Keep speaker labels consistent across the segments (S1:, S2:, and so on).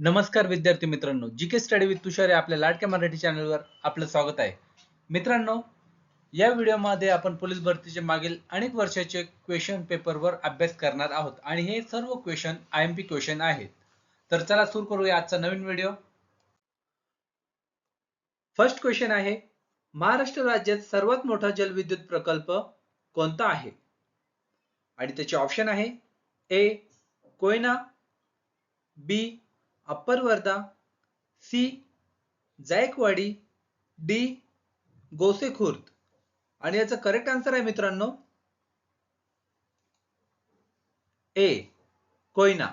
S1: नमस्कार विद्यार्थी मित्रांनो, जीके स्टडी विथ तुषार या आपल्या लाडक्या मराठी चॅनलवर आपलं स्वागत आहे. मित्रांनो, या व्हिडिओमध्ये आपण पोलीस भरतीचे मागील अनेक वर्षाचे क्वेश्चन पेपरवर अभ्यास करणार आहोत आणि हे सर्व क्वेश्चन आयएमपी क्वेश्चन आहेत. तर चला सुरू करूया आजचा नवीन व्हिडिओ. फर्स्ट क्वेश्चन आहे, महाराष्ट्र राज्यात सर्वात मोठा जलविद्युत प्रकल्प कोणता आहे? आणि त्याचे ऑप्शन आहे A Koyna, B upper Wardha, C Jayakwadi, D Gosekhurd. आणि याचा करेक्ट आन्सर आहे मित्रांनो A Koyna.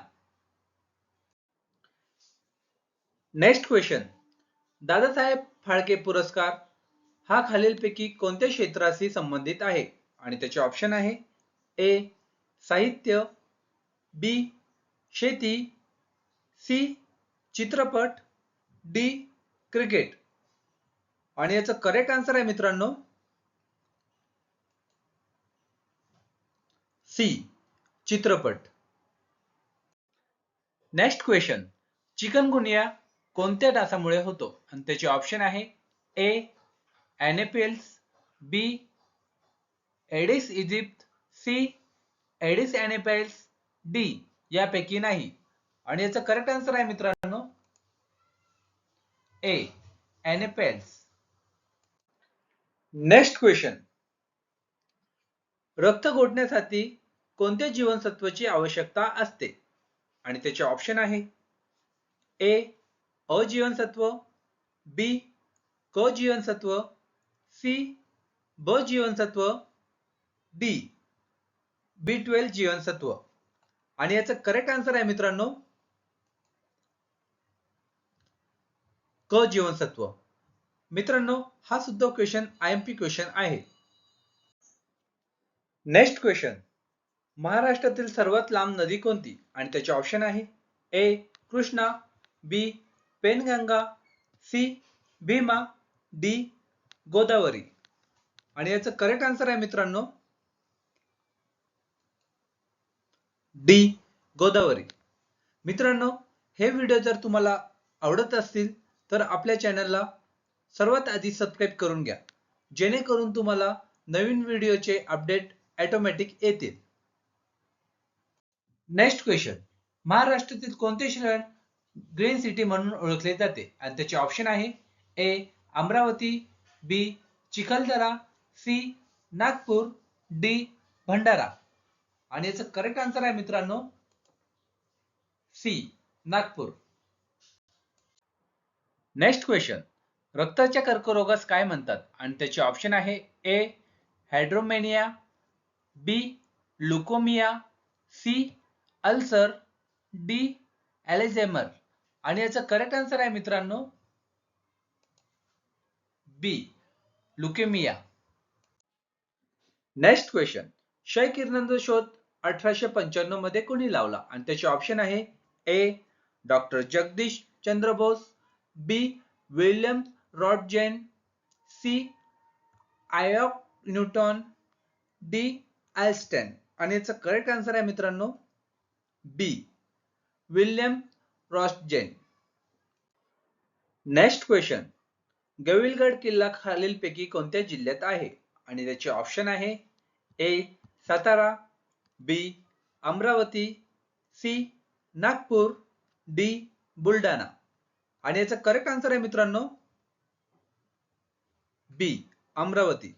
S1: Next question, Dadasaheb Phalke पुरस्कार हा खालीलपैकी कोणत्या क्षेत्राशी संबंधित आहे? आणि त्याचे ऑप्शन आहे ए साहित्य, बी शेती, सी चित्रपट, डी क्रिकेट. आणि याचा करेक्ट आन्सर आहे मित्रांनो सी चित्रपट. नेक्स्ट क्वेश्चन, चिकनगुनिया कोणत्या डासामुळे होतो? आणि त्याचे ऑप्शन आहे A Anopheles, B Aedes aegypti, C Aedes Anopheles, D यापैकी नाही. आणि याचा करेक्ट आन्सर आहे मित्रांनो ए एनेपिल्स. नेक्स्ट क्वेश्चन, रक्त गोठण्यासाठी कोणत्या जीवनसत्वाची आवश्यकता असते? आणि त्याचे ऑप्शन आहे ए अ जीवनसत्व, बी क जीवनसत्व, सी ब जीवनसत्व, डी B12 जीवनसत्व. आणि याचा करेक्ट आन्सर आहे मित्रांनो क जीवनसत्व. मित्रांनो, हा सुद्धा क्वेश्चन आयएमपी क्वेश्चन आहे. नेक्स्ट क्वेश्चन, महाराष्ट्रातील सर्वात लांब नदी कोणती? आणि त्याचे ऑप्शन आहे ए कृष्णा, बी पेनगंगा, सी भीमा, डी गोदावरी. आणि याचं करेक्ट आन्सर आहे मित्रांनो डी गोदावरी. मित्रांनो, हे व्हिडिओ जर तुम्हाला आवडत असतील तर आपल्या चॅनलला सर्वात आधी सबस्क्राईब करून घ्या, जेणेकरून तुम्हाला नवीन व्हिडिओचे अपडेट ऑटोमॅटिक येतील. नेक्स्ट क्वेश्चन, महाराष्ट्रातील कोणते शहर ग्रीन सिटी म्हणून ओळखले जाते? आणि त्याचे ऑप्शन आहे ए अमरावती, बी चिखलदरा, सी नागपूर, डी भंडारा. आणि याचं करेक्ट आन्सर आहे मित्रांनो सी नागपूर. नेक्स्ट क्वेश्चन, रक्ताच्या कर्करोगास काय म्हणतात? आणि त्याचे ऑप्शन आहे ए हायड्रोमेनिया, बी लुकोमिया, सी अल्सर, डी अल्झायमर. आणि याचा करेक्ट आन्सर आहे मित्रांनो बी लुकेमिया. नेक्स्ट क्वेश्चन, क्षय किरणांचा शोध 1895 मध्ये कोणी लावला? आणि त्याचे ऑप्शन आहे A doctor Jagadish Chandra Bose, B William Roentgen, C Isaac Newton, D Einstein. आणि याचा करेक्ट आन्सर आहे मित्रांनो B William Roentgen. Next question, Gawilgad किल्ला खालीलपैकी कोणत्या जिल्ह्यात आहे? आणि त्याचे ऑप्शन आहे A Satara, B Amravati, C Nagpur, D Buldhana. आणि याचा करेक्ट आन्सर आहे मित्रांनो बी अमरावती.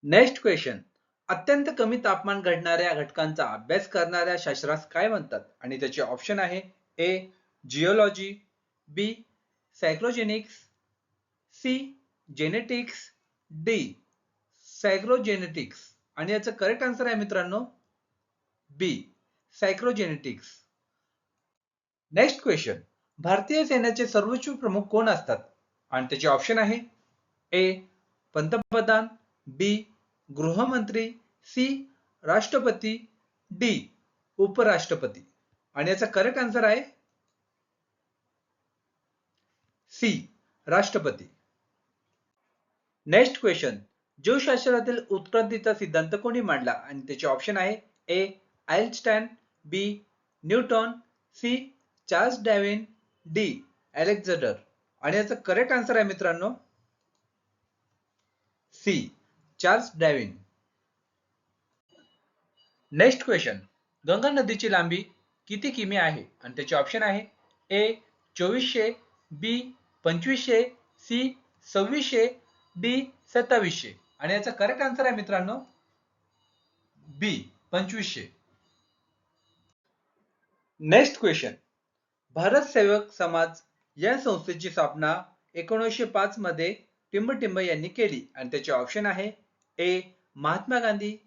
S1: नेक्स्ट क्वेश्चन, अत्यंत कमी तापमान घडणाऱ्या घटकांचा अभ्यास करणाऱ्या शास्त्रास काय म्हणतात? आणि त्याचे ऑप्शन आहे ए जिओलॉजी, बी सायक्लोजेनिक्स, सी जेनेटिक्स, डी सायक्लोजेनेटिक्स. आणि याचं करेक्ट आन्सर आहे मित्रांनो बी सायक्लोजेनेटिक्स. नेक्स्ट क्वेश्चन, भारतीय सैन्याचे सर्वोच्च प्रमुख कोण असतात? आणि त्याचे ऑप्शन आहे ए पंतप्रधान, बी गृहमंत्री, सी राष्ट्रपती, डी उपराष्ट्रपती. आणि याचा करेक्ट आन्सर आहे सी राष्ट्रपती. नेक्स्ट क्वेश्चन, जीवशास्त्रातील उत्क्रांतीचा सिद्धांत कोणी मांडला? आणि त्याचे ऑप्शन आहे A Einstein, B Newton, C Charles Darwin, D Alexander. आणि याचा करेक्ट आन्सर आहे मित्रांनो C Charles Darwin. Next question. Ganga नदीची लांबी किती किमी आहे? आणि त्याचे ऑप्शन आहे ए 2400, बी 2500, सी 2600, डी 2700. आणि याचा करेक्ट आन्सर आहे मित्रांनो बी 2500. Next question. भारत सेवक समाज या संस्थेची स्थापना 1905 मध्ये टिंबटिंब यांनी केली. आणि त्याचे ऑप्शन आहे ए महात्मा गांधी,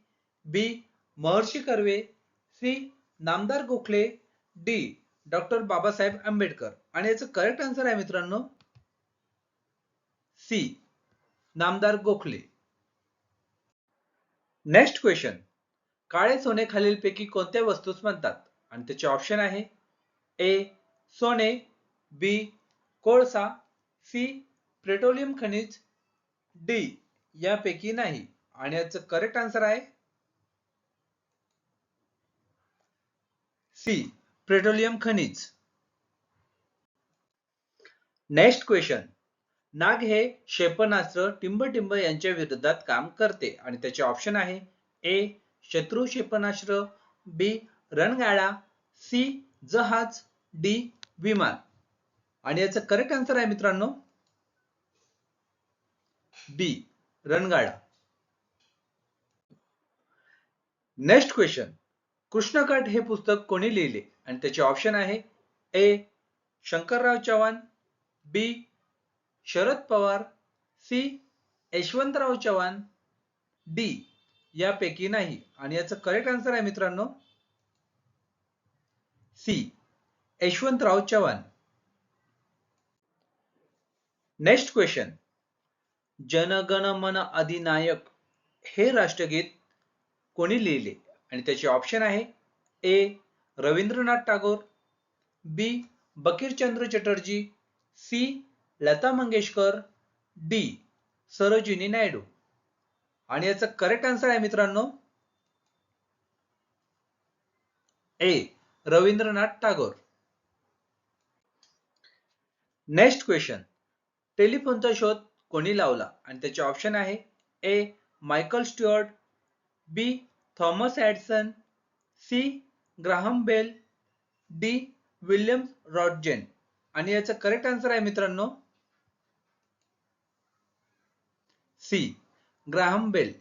S1: बी महर्षी कर्वे, सी नामदार गोखले, डी डॉक्टर बाबासाहेब आंबेडकर. आणि याचं करेक्ट आन्सर आहे मित्रांनो सी नामदार गोखले. Next question. काळे सोने खालीलपैकी कोणत्या वस्तूस म्हणतात? आणि त्याचे ऑप्शन आहे ए सोने, बी कोळसा, सी पेट्रोलियम खनिज, डी यापैकी नाही. आणि याचं करेक्ट आन्सर आहे सी पेट्रोलियम खनिज. Next question. नाग हे क्षेपणास्त्र टिंबटिंब यांच्या विरोधात काम करते. आणि त्याचे ऑप्शन आहे ए शत्रू क्षेपणास्त्र, बी रणगाडा, सी जहाज, डी विमान. आणि याचं करेक्ट आन्सर आहे मित्रांनो बी रणगाडा. Next question. कृष्णकाठ हे पुस्तक कोणी लिहिले? आणि त्याचे ऑप्शन आहे A Shankarrao Chavan, B Sharad Pawar, C Yashwantrao Chavan, D यापैकी नाही. आणि याचं करेक्ट आन्सर आहे मित्रांनो C Yashwantrao Chavan. Next question. Jana Gana मन अधिनायक हे राष्ट्रगीत कोणी लिहिले? आणि त्याचे ऑप्शन आहे A Rabindranath Tagore, B Bankimchandra Chatterjee, C Lata Mangeshkar, D Sarojini Naidu. आणि याचं करेक्ट आन्सर आहे मित्रांनो A Rabindranath Tagore. Next question. टेलिफोनचा शोध कोणी लावला? आणि त्याचे ऑप्शन आहे A Michael Stuart, B Thomas Edison, C Graham Bell, D William Roentgen. आणि याचं करेक्ट आन्सर आहे मित्रांनो C Graham Bell.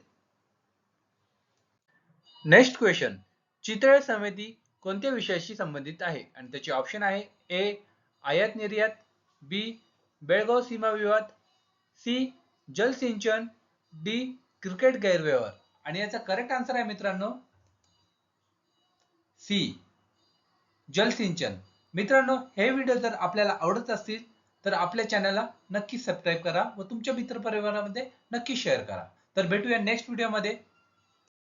S1: Next question. Chitale समिती कोणत्या विषयाशी संबंधित आहे? आणि त्याचे ऑप्शन आहे ए आयात निर्यात, बी बेळगाव सीमा विवाद, सी जलसिंचन, डी क्रिकेट गैरव्यवहार. आणि याचा करेक्ट आन्सर आहे मित्रांनो सी जलसिंचन. मित्रांनो हे व्हिडिओ जर आपल्याला आवडत असतील तर आपल्या चॅनलला नक्की सबस्क्राईब करा व तुमच्या मित्रपरिवारामध्ये नक्की शेअर करा. तर भेटूया नेक्स्ट व्हिडिओमध्ये.